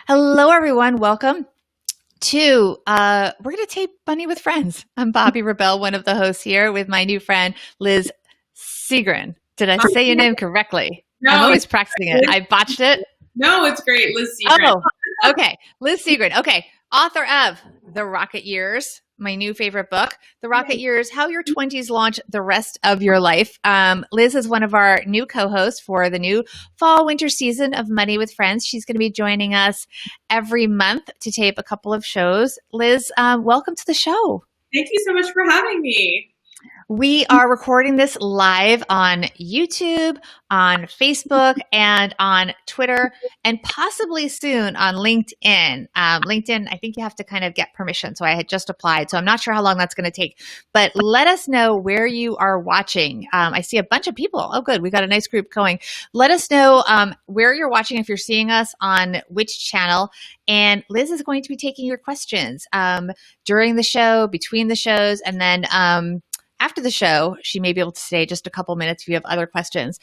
Hello, everyone. Welcome to we're going to tape Money with Friends. I'm Bobbi Rebell, one of the hosts here with my new friend, Liz Seagren. Did I say your name correctly? No, I'm always practicing it. I botched it. No, it's great. Liz Seagren. Oh, okay. Liz Seagren. Okay. Author of The Rocket Years, my new favorite book, The Rocket Years, How Your 20s Launch the Rest of Your Life. Liz is one of our new co-hosts for the new fall-winter season of Money with Friends. She's going to be joining us every month to tape a couple of shows. Liz, welcome to the show. Thank you so much for having me. We are recording this live on YouTube, on Facebook, and on Twitter, and possibly soon on LinkedIn. LinkedIn, I think you have to kind of get permission, so I had just applied, so I'm not sure how long that's going to take. But let us know where you are watching. I see a bunch of people. Oh, good. We got a nice group going. Let us know where you're watching, if you're seeing us on which channel. And Liz is going to be taking your questions during the show, between the shows, and then after the show, she may be able to stay just a couple minutes if you have other questions.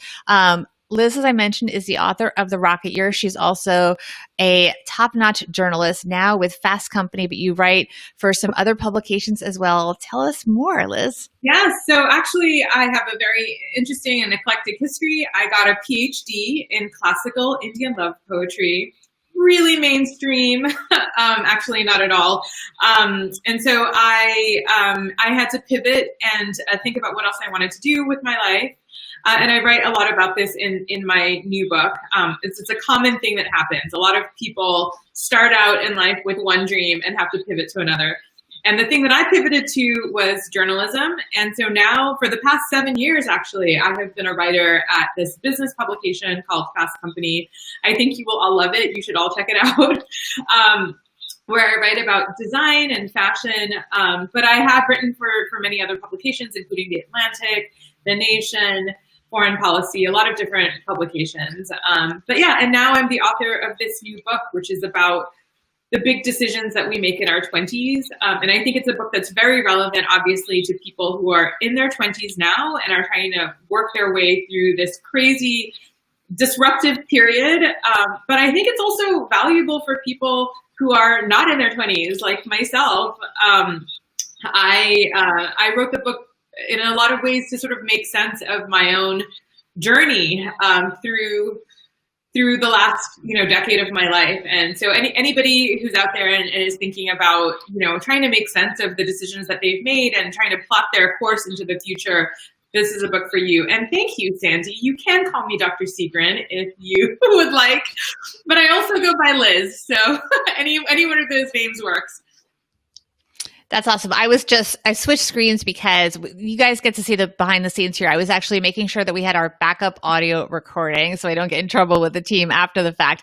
Liz, as I mentioned, is the author of The Rocket Year. She's also a top-notch journalist now with Fast Company, but you write for some other publications as well. Tell us more, Liz. Yes. So actually, I have a very interesting and eclectic history. I got a PhD in classical Indian love poetry. Really mainstream, actually not at all. And so I had to pivot and think about what else I wanted to do with my life. And I write a lot about this in my new book. It's a common thing that happens. A lot of people start out in life with one dream and have to pivot to another. And the thing that I pivoted to was journalism. And so now for the past 7 years, actually, I have been a writer at this business publication called Fast Company. I think you will all love it. You should all check it out. Where I write about design and fashion. But I have written for many other publications, including The Atlantic, The Nation, Foreign Policy, a lot of different publications. But yeah, and now I'm the author of this new book, which is about the big decisions that we make in our 20s. And I think it's a book that's very relevant, obviously, to people who are in their 20s now and are trying to work their way through this crazy, disruptive period. But I think it's also valuable for people who are not in their 20s, like myself. I wrote the book in a lot of ways to sort of make sense of my own journey through the last, decade of my life. And so anybody who's out there and is thinking about, trying to make sense of the decisions that they've made and trying to plot their course into the future, this is a book for you. And thank you, Sandy. You can call me Dr. Seagren if you would like, but I also go by Liz. So any one of those names works. That's awesome. I switched screens because you guys get to see the behind the scenes here. I was actually making sure that we had our backup audio recording so I don't get in trouble with the team after the fact.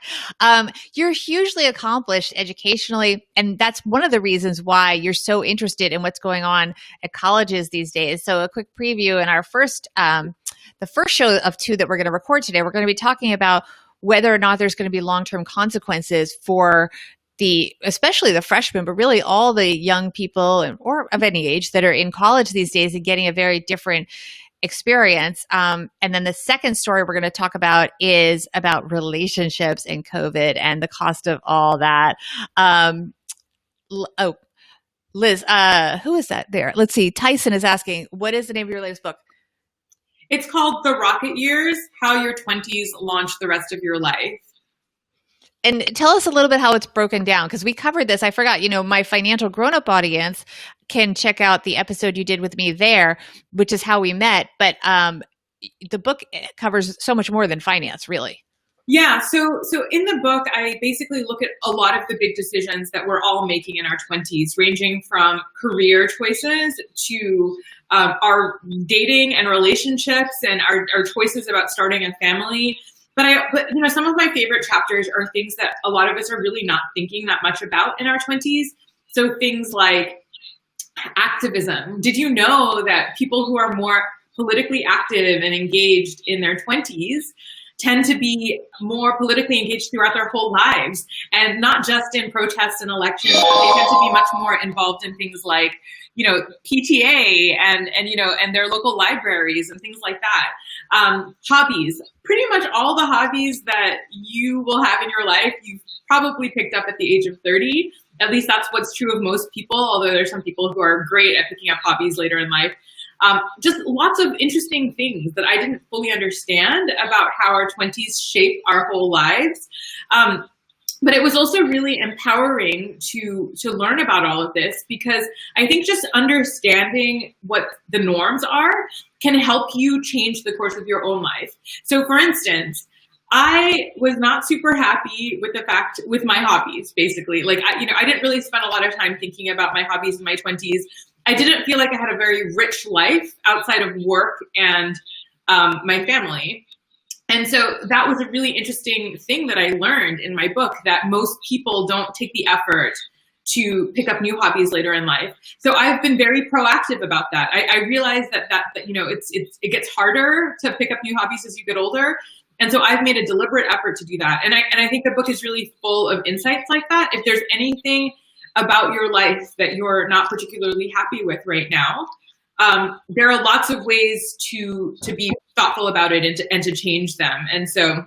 You're hugely accomplished educationally, and that's one of the reasons why you're so interested in what's going on at colleges these days. So a quick preview in our the first show of two that we're going to record today, we're going to be talking about whether or not there's going to be long-term consequences for especially the freshmen, but really all the young people or of any age that are in college these days and getting a very different experience. And then the second story we're going to talk about is about relationships and COVID and the cost of all that. Liz, who is that there? Let's see. Tyson is asking, what is the name of your latest book? It's called The Rocket Years, How Your 20s Launch the Rest of Your Life. And tell us a little bit how it's broken down, because we covered this. I forgot, my Financial Grownup audience can check out the episode you did with me there, which is how we met. But the book covers so much more than finance, really. Yeah. So in the book, I basically look at a lot of the big decisions that we're all making in our 20s, ranging from career choices to our dating and relationships and our choices about starting a family. But some of my favorite chapters are things that a lot of us are really not thinking that much about in our 20s. So things like activism. Did you know that people who are more politically active and engaged in their 20s tend to be more politically engaged throughout their whole lives, and not just in protests and elections, but they tend to be much more involved in things like, PTA and their local libraries and things like that. Hobbies, pretty much all the hobbies that you will have in your life, you've probably picked up at the age of 30. At least that's what's true of most people, although there's some people who are great at picking up hobbies later in life. Just lots of interesting things that I didn't fully understand about how our 20s shape our whole lives. But it was also really empowering to learn about all of this, because I think just understanding what the norms are can help you change the course of your own life. So for instance, I was not super happy with my hobbies, basically. Like, I didn't really spend a lot of time thinking about my hobbies in my 20s. I didn't feel like I had a very rich life outside of work and my family. And so that was a really interesting thing that I learned in my book, that most people don't take the effort to pick up new hobbies later in life. So I've been very proactive about that. I realize that it gets harder to pick up new hobbies as you get older. And so I've made a deliberate effort to do that. And I think the book is really full of insights like that. If there's anything about your life that you're not particularly happy with right now, there are lots of ways to be thoughtful about it and to change them. And so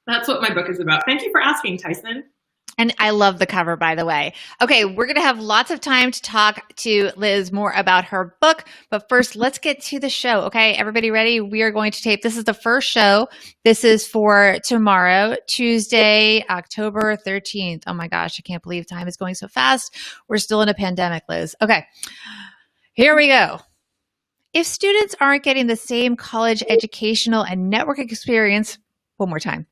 that's what my book is about. Thank you for asking, Tyson. And I love the cover, by the way. Okay, we're going to have lots of time to talk to Liz more about her book. But first, let's get to the show. Okay, everybody ready? We are going to tape. This is the first show. This is for tomorrow, Tuesday, October 13th. Oh my gosh, I can't believe time is going so fast. We're still in a pandemic, Liz. Okay, here we go. If students aren't getting the same college educational and network experience, one more time.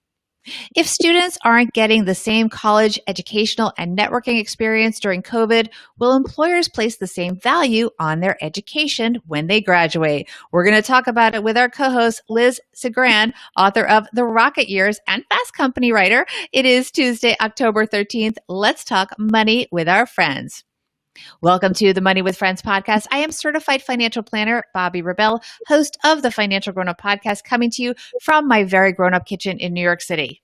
If students aren't getting the same college educational and networking experience during COVID, will employers place the same value on their education when they graduate? We're going to talk about it with our co-host, Liz Segran, author of The Rocket Years and Fast Company writer. It is Tuesday, October 13th. Let's talk money with our friends. Welcome to the Money with Friends podcast. I am certified financial planner, Bobbi Rebell, host of the Financial Grownup podcast, coming to you from my very grown-up kitchen in New York City.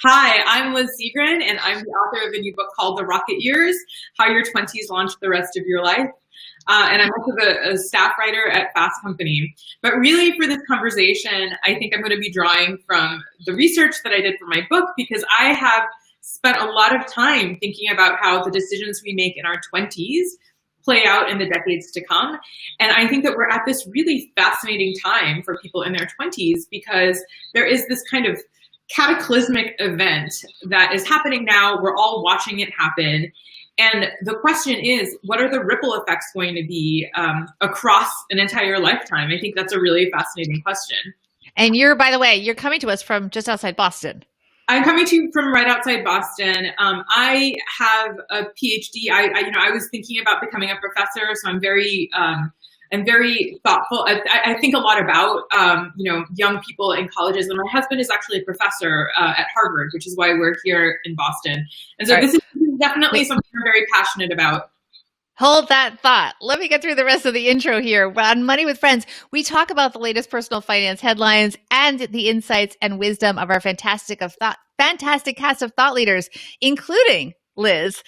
Hi, I'm Liz Segran, and I'm the author of a new book called The Rocket Years, How Your 20s Launch the Rest of Your Life. And I'm also a staff writer at Fast Company. But really, for this conversation, I think I'm going to be drawing from the research that I did for my book, because I have spent a lot of time thinking about how the decisions we make in our 20s play out in the decades to come. And I think that we're at this really fascinating time for people in their 20s, because there is this kind of cataclysmic event that is happening now. We're all watching it happen. And the question is, what are the ripple effects going to be across an entire lifetime? I think that's a really fascinating question. And by the way, you're coming to us from just outside Boston. I'm coming to you from right outside Boston. I have a PhD. I was thinking about becoming a professor, so I'm very thoughtful. I think a lot about young people in colleges, and my husband is actually a professor at Harvard, which is why we're here in Boston. And so this is definitely something I'm very passionate about. Hold that thought. Let me get through the rest of the intro here. On Money with Friends, we talk about the latest personal finance headlines and the insights and wisdom of our fantastic cast of thought leaders, including Liz.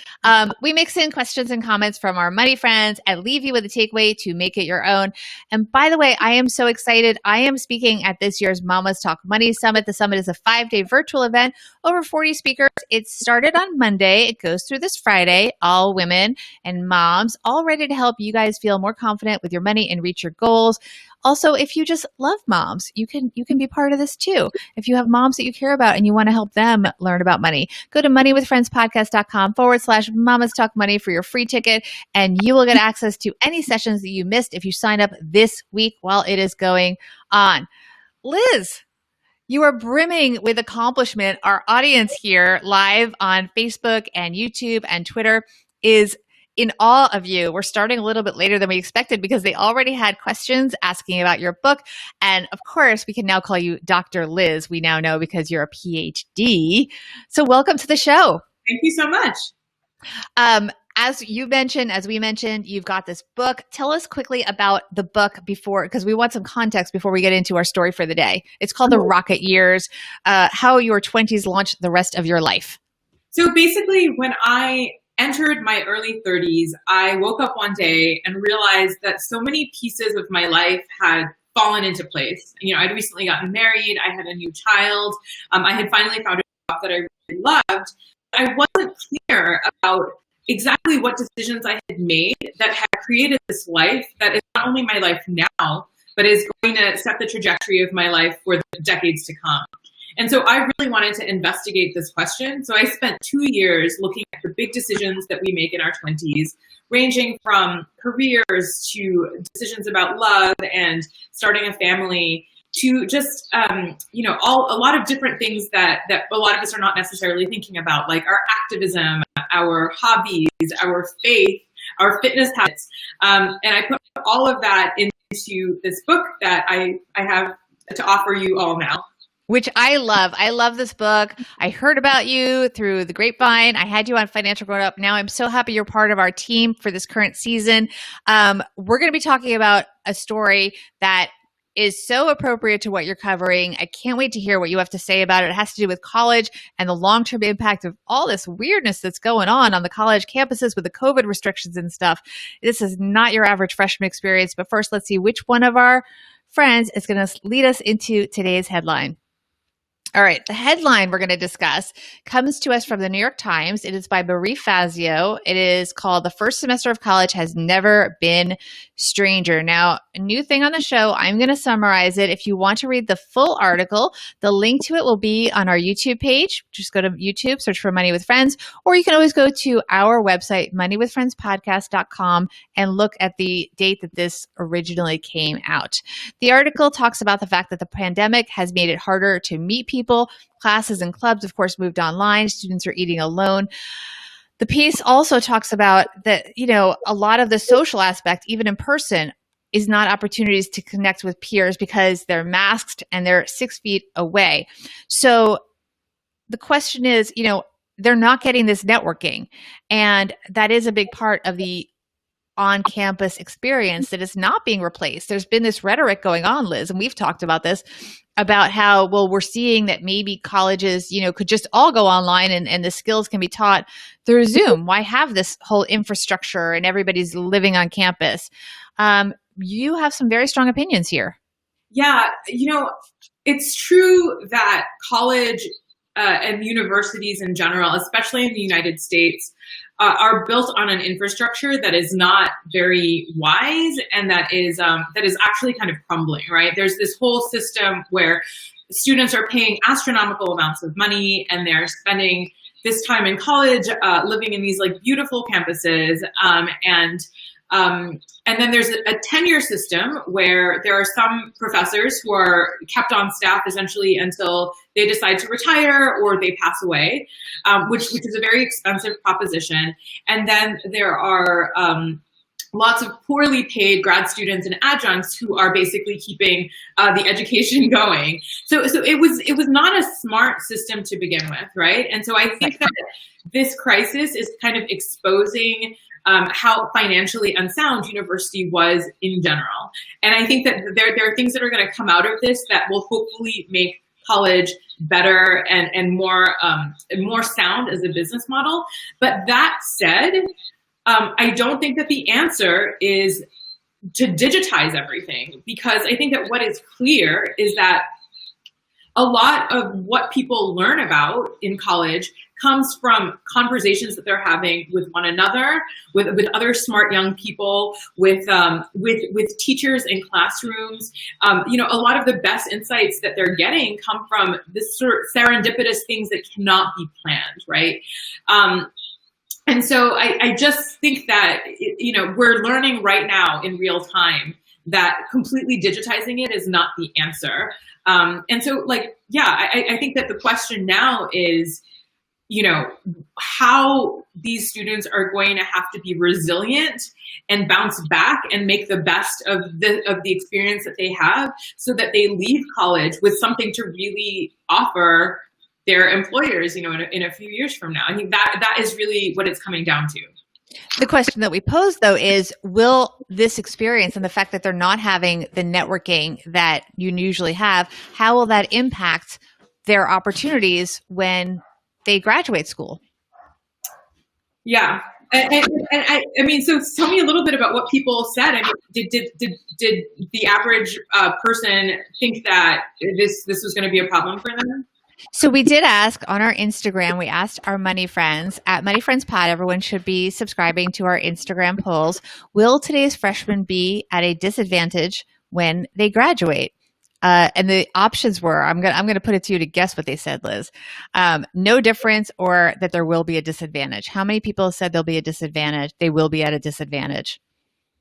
We mix in questions and comments from our money friends and leave you with a takeaway to make it your own. And by the way, I am so excited. I am speaking at this year's Mamas Talk Money Summit. The summit is a 5-day virtual event, over 40 speakers. It started on Monday. It goes through this Friday. All women and moms, all ready to help you guys feel more confident with your money and reach your goals. Also, if you just love moms, you can be part of this too. If you have moms that you care about and you want to help them learn about money, go to moneywithfriendspodcast.com/Mamas Talk Money for your free ticket, and you will get access to any sessions that you missed if you sign up this week while it is going on. Liz, you are brimming with accomplishment. Our audience here live on Facebook and YouTube and Twitter is in awe of you. We're starting a little bit later than we expected because they already had questions asking about your book. And of course, we can now call you Dr. Liz. We now know because you're a PhD. So welcome to the show. Thank you so much. As we mentioned, you've got this book. Tell us quickly about the book because we want some context before we get into our story for the day. It's called The Rocket Years, How Your 20s Launch the Rest of Your Life. So basically, when I entered my early 30s, I woke up one day and realized that so many pieces of my life had fallen into place. I'd recently gotten married. I had a new child. I had finally found a job that I loved. I wasn't clear about exactly what decisions I had made that had created this life that is not only my life now, but is going to set the trajectory of my life for the decades to come. And so I really wanted to investigate this question. So I spent 2 years looking at the big decisions that we make in our 20s, ranging from careers to decisions about love and starting a family to just, a lot of different things that a lot of us are not necessarily thinking about, like our activism, our hobbies, our faith, our fitness habits. And I put all of that into this book that I have to offer you all now. Which I love. I love this book. I heard about you through the grapevine. I had you on Financial Grownup. Now I'm so happy you're part of our team for this current season. We're going to be talking about a story that is so appropriate to what you're covering. I can't wait to hear what you have to say about it. It has to do with college and the long-term impact of all this weirdness that's going on the college campuses with the COVID restrictions and stuff. This is not your average freshman experience. But first, let's see which one of our friends is going to lead us into today's headline. All right. The headline we're going to discuss comes to us from the New York Times. It is by Marie Fazio. It is called "The First Semester of College Has Never Been Stranger." Now, a new thing on the show, I'm going to summarize it. If you want to read the full article, the link to it will be on our YouTube page. Just go to YouTube, search for Money with Friends, or you can always go to our website, moneywithfriendspodcast.com, and look at the date that this originally came out. The article talks about the fact that the pandemic has made it harder to meet people. Classes and clubs, of course, moved online. Students are eating alone. The piece also talks about that, a lot of the social aspect, even in person, is not opportunities to connect with peers because they're masked and they're 6 feet away. So the question is, they're not getting this networking. And that is a big part of the on-campus experience that is not being replaced. There's been this rhetoric going on, Liz, and we've talked about this, about how, we're seeing that maybe colleges, could just all go online and the skills can be taught through Zoom. Why have this whole infrastructure and everybody's living on campus? You have some very strong opinions here. Yeah, it's true that college and universities in general, especially in the United States, are built on an infrastructure that is not very wise and that is actually kind of crumbling, right? There's this whole system where students are paying astronomical amounts of money and they're spending this time in college living in these like beautiful campuses, and then there's a tenure system where there are some professors who are kept on staff essentially until they decide to retire or they pass away, which is a very expensive proposition. And then there are lots of poorly paid grad students and adjuncts who are basically keeping the education going. So it was not a smart system to begin with, right? And so I think that this crisis is kind of exposing how financially unsound university was in general. And I think that there are things that are going to come out of this that will hopefully make college better and more sound as a business model. But that said, I don't think that the answer is to digitize everything, because I think that what is clear is that a lot of what people learn about in college comes from conversations that they're having with one another, with other smart young people, with teachers in classrooms. A lot of the best insights that they're getting come from this sort of serendipitous things that cannot be planned, right? And so I just think that, we're learning right now in real time that completely digitizing it is not the answer. And so I think that the question now is, how these students are going to have to be resilient and bounce back and make the best of the experience that they have so that they leave college with something to really offer their employers, in a few years from now. I think that is really what it's coming down to. The question that we pose, though, is will this experience and the fact that they're not having the networking that you usually have, how will that impact their opportunities when they graduate school? Yeah. And I mean, so tell me a little bit about what people said. I mean, did the average person think that this was going to be a problem for them? So we did ask on our Instagram, we asked our money friends at Money Friends Pod, everyone should be subscribing to our Instagram polls. Will today's freshmen be at a disadvantage when they graduate? And the options were, I'm gonna put it to you to guess what they said, Liz. No difference, or that there will be a disadvantage. How many people said there'll be a disadvantage? They will be at a disadvantage.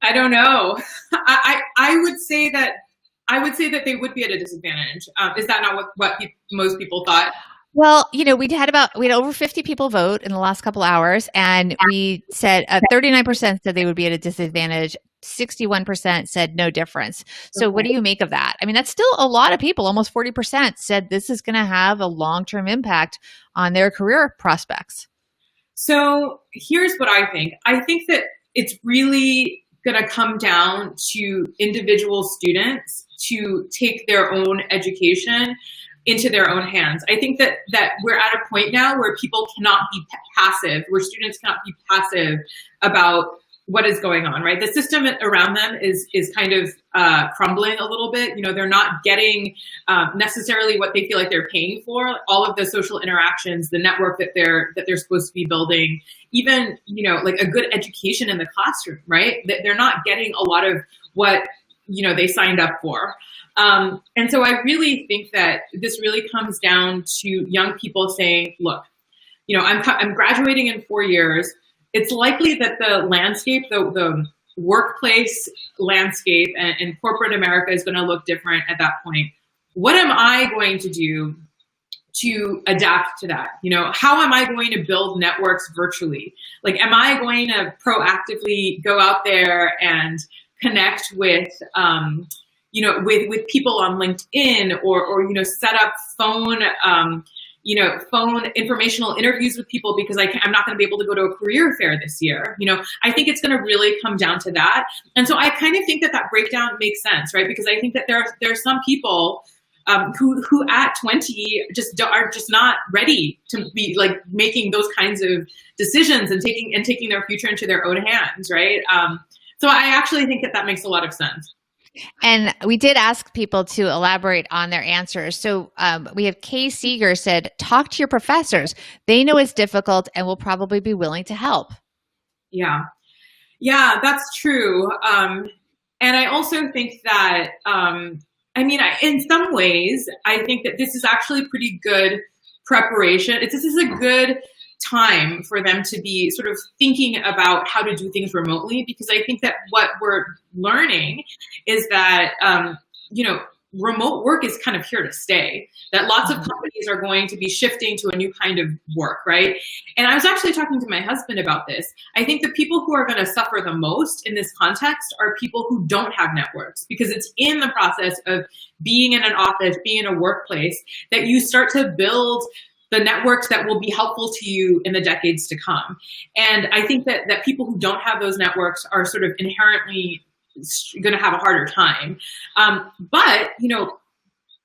I don't know. I would say that they would be at a disadvantage. Is that not what most people thought? Well, we had over 50 people vote in the last couple hours, and we said 39% said they would be at a disadvantage. 61% said no difference. So What do you make of that? I mean, that's still a lot of people. Almost 40% said this is going to have a long-term impact on their career prospects. So here's what I think. I think that it's really going to come down to individual students to take their own education into their own hands. I think that we're at a point now where people cannot be passive, where students cannot be passive about what is going on, right? The system around them is kind of crumbling a little bit. They're not getting necessarily what they feel like they're paying for. All of the social interactions, the network that they're supposed to be building, even like a good education in the classroom, right? That they're not getting a lot of what they signed up for. And so I really think that this really comes down to young people saying, look, I'm graduating in 4 years. It's likely that the landscape, the workplace landscape and corporate America is going to look different at that point. What am I going to do to adapt to that? How am I going to build networks virtually? Like, am I going to proactively go out there and connect with, with people on LinkedIn or set up phone informational interviews with people because I'm not going to be able to go to a career fair this year. I think it's going to really come down to that. And so I kind of think that breakdown makes sense, right? Because I think that there are some people who at 20 are just not ready to be like making those kinds of decisions and taking their future into their own hands, right? So I actually think that makes a lot of sense. And we did ask people to elaborate on their answers. So we have Kay Seeger said, talk to your professors. They know it's difficult and will probably be willing to help. Yeah, that's true. And I also think that, in some ways, I think that this is actually pretty good preparation. This is a good time for them to be sort of thinking about how to do things remotely, because I think that what we're learning is that, remote work is kind of here to stay, that lots of companies are going to be shifting to a new kind of work, right? And I was actually talking to my husband about this. I think the people who are going to suffer the most in this context are people who don't have networks, because it's in the process of being in an office, being in a workplace, that you start to build the networks that will be helpful to you in the decades to come. And I think that people who don't have those networks are sort of inherently going to have a harder time. But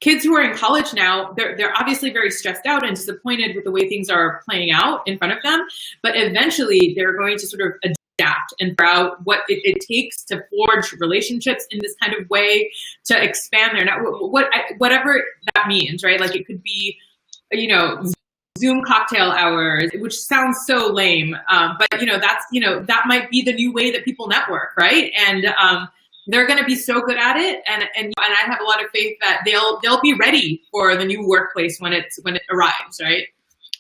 kids who are in college now, they're obviously very stressed out and disappointed with the way things are playing out in front of them. But eventually they're going to sort of adapt and figure out what it takes to forge relationships in this kind of way, to expand their network, whatever that means, right? Like it could be, Zoom cocktail hours, which sounds so lame, but that might be the new way that people network, right? And they're going to be so good at it, and I have a lot of faith that they'll be ready for the new workplace when it arrives, right?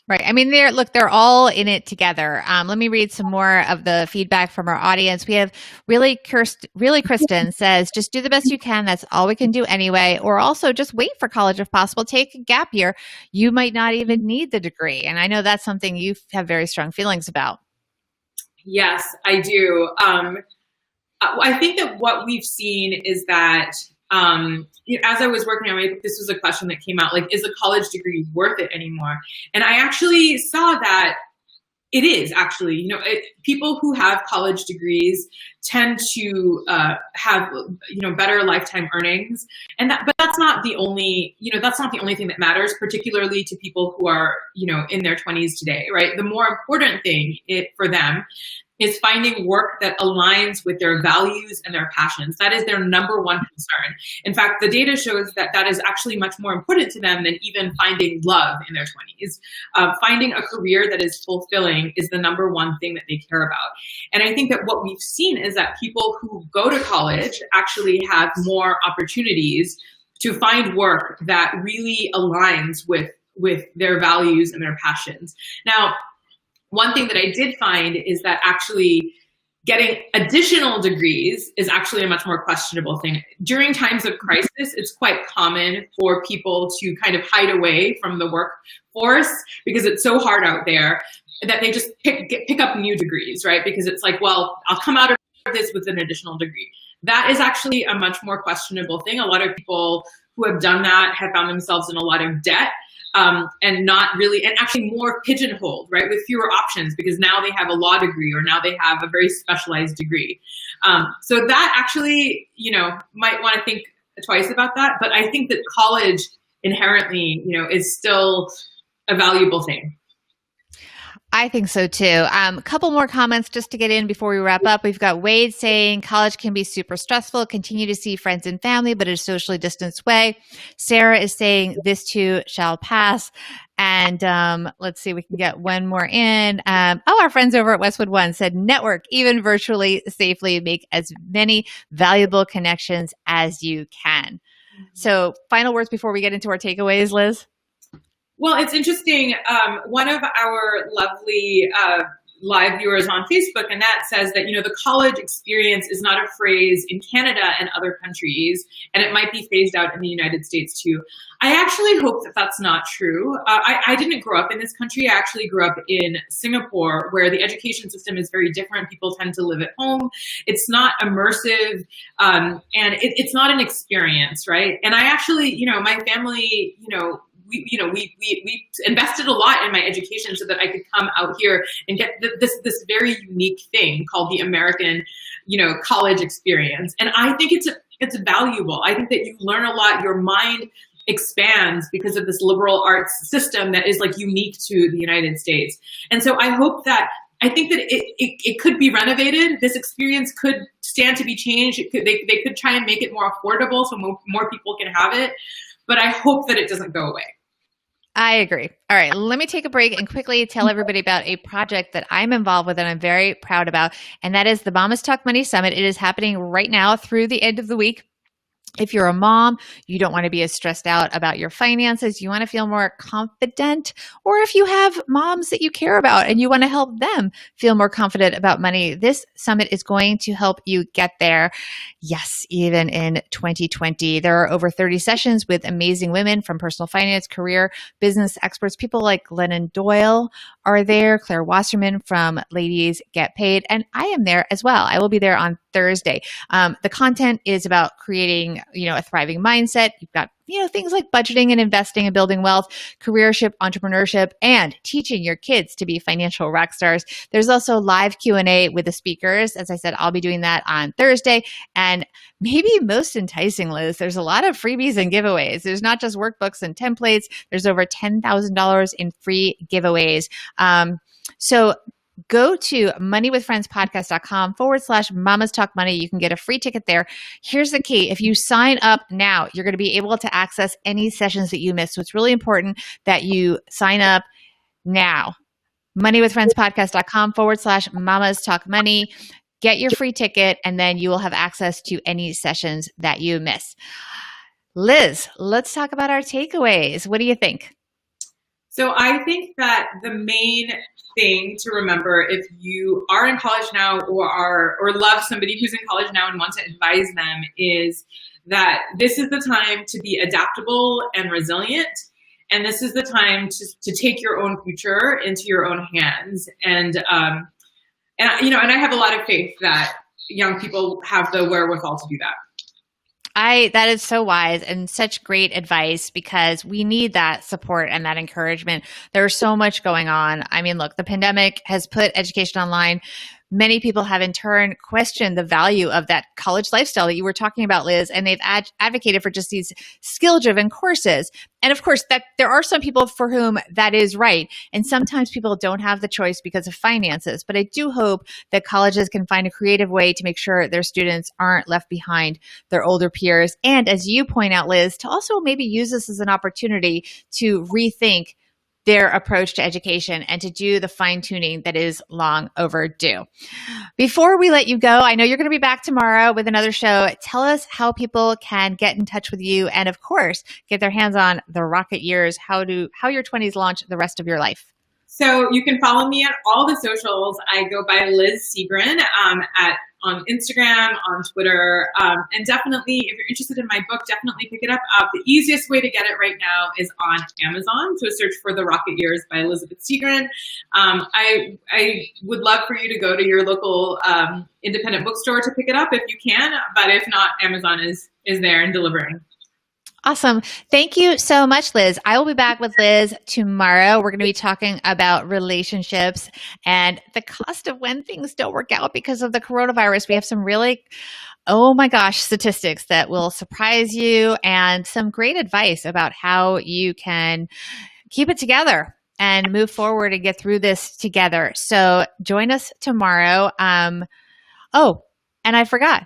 Right. I mean, they're all in it together. Let me read some more of the feedback from our audience. We have really Kristen says, just do the best you can. That's all we can do anyway. Or also just wait for college if possible. Take a gap year. You might not even need the degree. And I know that's something you have very strong feelings about. Yes, I do. I think that what we've seen is that as I was working on it, this was a question that came out, like, is a college degree worth it anymore? And I actually saw that it is actually, people who have college degrees tend to have, better lifetime earnings. But that's not the only, thing that matters, particularly to people who are, in their 20s today, right? The more important thing for them is finding work that aligns with their values and their passions. That is their number one concern. In fact, the data shows that that is actually much more important to them than even finding love in their 20s. Finding a career that is fulfilling is the number one thing that they care about. And I think that what we've seen is that people who go to college actually have more opportunities to find work that really aligns with their values and their passions. Now, one thing that I did find is that actually getting additional degrees is actually a much more questionable thing. During times of crisis, it's quite common for people to kind of hide away from the workforce because it's so hard out there that they just pick up new degrees, right? Because it's like, well, I'll come out of this with an additional degree. That is actually a much more questionable thing. A lot of people who have done that have found themselves in a lot of debt. And not really, and actually more pigeonholed, right, with fewer options because now they have a law degree or now they have a very specialized degree. So that actually, might want to think twice about that. But I think that college inherently, is still a valuable thing. I think so too. A couple more comments just to get in before we wrap up. We've got Wade saying college can be super stressful. Continue to see friends and family, but in a socially distanced way. Sarah is saying this too shall pass. And let's see, we can get one more in. Our friends over at Westwood One said network, even virtually safely, make as many valuable connections as you can. So final words before we get into our takeaways, Liz? Well, it's interesting. One of our lovely live viewers on Facebook, Annette, says that, the college experience is not a phrase in Canada and other countries, and it might be phased out in the United States too. I actually hope that that's not true. I didn't grow up in this country. I actually grew up in Singapore, where the education system is very different. People tend to live at home. It's not immersive, and it's not an experience, right? And I actually, my family, we invested a lot in my education so that I could come out here and get this very unique thing called the American, college experience. And I think it's valuable. I think that you learn a lot. Your mind expands because of this liberal arts system that is like unique to the United States. And so I think that it could be renovated. This experience could stand to be changed. They could try and make it more affordable so more people can have it. But I hope that it doesn't go away. I agree. All right, let me take a break and quickly tell everybody about a project that I'm involved with and I'm very proud about, and that is the Mamas Talk Money Summit. It is happening right now through the end of the week. If you're a mom, you don't want to be as stressed out about your finances, you want to feel more confident, or if you have moms that you care about and you want to help them feel more confident about money, this summit is going to help you get there. Yes, even in 2020. There are over 30 sessions with amazing women from personal finance, career, business experts. People like Glennon Doyle are there, Claire Wasserman from Ladies Get Paid, and I am there as well. I will be there on Thursday. The content is about creating, a thriving mindset. You've got, things like budgeting and investing and building wealth, careership, entrepreneurship, and teaching your kids to be financial rock stars. There's also live Q&A with the speakers. As I said, I'll be doing that on Thursday. And maybe most enticing, Liz, there's a lot of freebies and giveaways. There's not just workbooks and templates. There's over $10,000 in free giveaways. So go to moneywithfriendspodcast.com/Mamas Talk Money. You can get a free ticket there. Here's the key. If you sign up now, you're going to be able to access any sessions that you missed. So it's really important that you sign up now. moneywithfriendspodcast.com/Mamas Talk Money. Get your free ticket, and then you will have access to any sessions that you miss. Liz, let's talk about our takeaways. What do you think? So I think that the main thing to remember if you are in college now or love somebody who's in college now and want to advise them is that this is the time to be adaptable and resilient. And this is the time to take your own future into your own hands. And I have a lot of faith that young people have the wherewithal to do that. That is so wise and such great advice because we need that support and that encouragement. There's so much going on. I mean, look, the pandemic has put education online. many people have in turn questioned the value of that college lifestyle that you were talking about, Liz, and they've advocated for just these skill-driven courses. And of course, that there are some people for whom that is right. And sometimes people don't have the choice because of finances. But I do hope that colleges can find a creative way to make sure their students aren't left behind their older peers. And as you point out, Liz, to also maybe use this as an opportunity to rethink their approach to education and to do the fine tuning that is long overdue. Before we let you go, I know you're going to be back tomorrow with another show. Tell us how people can get in touch with you and, of course, get their hands on the Rocket Years, how your 20s launch the rest of your life. So you can follow me on all the socials. I go by Liz Seagren on Instagram, on Twitter, and definitely, if you're interested in my book, definitely pick it up. The easiest way to get it right now is on Amazon. So search for The Rocket Years by Elizabeth Seagren. I would love for you to go to your local independent bookstore to pick it up if you can, but if not, Amazon is there and delivering. Awesome. Thank you so much, Liz. I will be back with Liz tomorrow. We're going to be talking about relationships and the cost of when things don't work out because of the coronavirus. We have some really, oh my gosh, statistics that will surprise you and some great advice about how you can keep it together and move forward and get through this together. So join us tomorrow. Oh, and I forgot.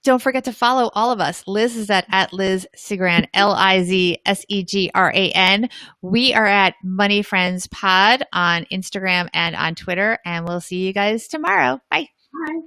Don't forget to follow all of us. Liz is at Liz Segran, LizSegran. We are at Money Friends Pod on Instagram and on Twitter, and we'll see you guys tomorrow. Bye. Bye.